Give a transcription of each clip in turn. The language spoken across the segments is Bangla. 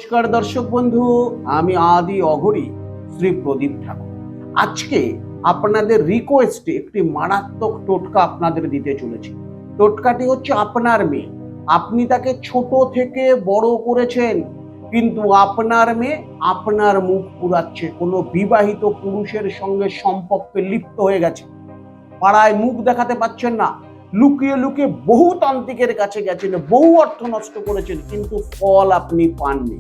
নমস্কার দর্শক বন্ধু, আমি আদি অঘরী শ্রী প্রদীপ ঠাকুর। আজকে আপনাদের রিকোয়েস্টে একটি মারাত্মক টোটকা আপনাদের দিতে চলেছি। টোটকাটি হচ্ছে আপনার মেয়ে। আপনি তাকে ছোট থেকে বড় করেছেন, কিন্তু আপনার মেয়ে আপনার মুখ পুড়াচ্ছে, কোনো বিবাহিত পুরুষের সঙ্গে সম্পর্কে লিপ্ত হয়ে গেছে, পাড়ায় মুখ দেখাতে পাচ্ছেন না, লুকিয়ে লুকিয়ে বহু তান্ত্রিকের কাছে গেছেন, বহু অর্থ নষ্ট করেছেন, কিন্তু ফল আপনি পাননি।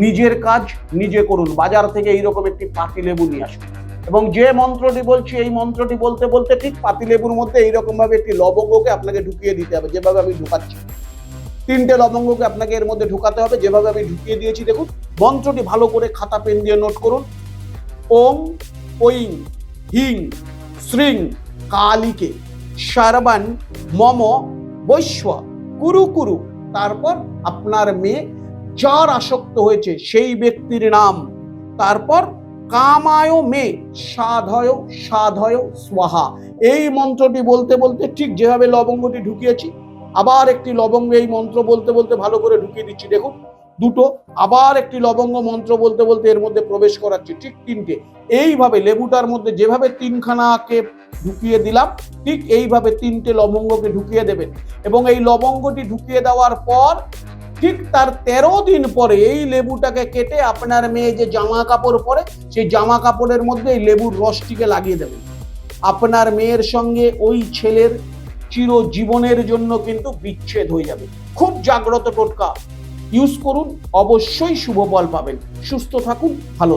নিজের কাজ নিজে করুন। বাজার থেকে এইরকম একটি পাতিলেবু নিয়ে আসুন এবং যে মন্ত্রটি বলছি এই মন্ত্রটি বলতে বলতে ঠিক পাতিলেবুর মধ্যে এইরকম ভাবে একটি লবঙ্গকে আপনাকে ঢুকিয়ে দিতে হবে, যেভাবে আমি ঢুকাচ্ছি। 3টে লবঙ্গকে আপনাকে এর মধ্যে ঢুকাতে হবে, যেভাবে আমি ঢুকিয়ে দিয়েছি। দেখুন, মন্ত্রটি ভালো করে খাতা পেন দিয়ে নোট করুন। ওম ঐং হিং শ্রীং কালিকে সর্বান মম বৈশ্ব কুরু কুরু। তারপর আপনার মেয়ে যার আসক্ত হয়েছে সেই ব্যক্তির নাম, তারপর কামায় মে সাধয় সাধয় স্বাহা। এই মন্ত্রটি বলতে বলতে ঠিক যেভাবে লবঙ্গটি ঢুকিয়েছি, আবার একটি লবঙ্গ এই মন্ত্র বলতে বলতে ভালো করে ঢুকিয়ে দিচ্ছি। দেখুন, দুটো, আবার একটি লবঙ্গ মন্ত্র বলতে বলতে এর মধ্যে প্রবেশ করাচ্ছি, ঠিক 3টে। এইভাবে লেবুটার মধ্যে যেভাবে 3খানাকে ঢুকিয়ে দিলাম, ঠিক এইভাবে 3টে লবঙ্গকে ঢুকিয়ে দেবেন। এবং এই লবঙ্গটি ঢুকিয়ে দেওয়ার পর ঠিক তার 13 দিন পরে এই লেবুটাকে কেটে আপনার মেয়ে যে জামা কাপড় পরে সেই জামা কাপড়ের মধ্যে এই লেবুর রসটিকে লাগিয়ে দেবেন। আপনার মেয়ের সঙ্গে ওই ছেলের চিরজীবনের জন্য কিন্তু বিচ্ছেদ হয়ে যাবে। খুব জাগ্রত টোটকা, ইউজ করুন, অবশ্যই শুভ ফল পাবেন। সুস্থ থাকুন, ভালো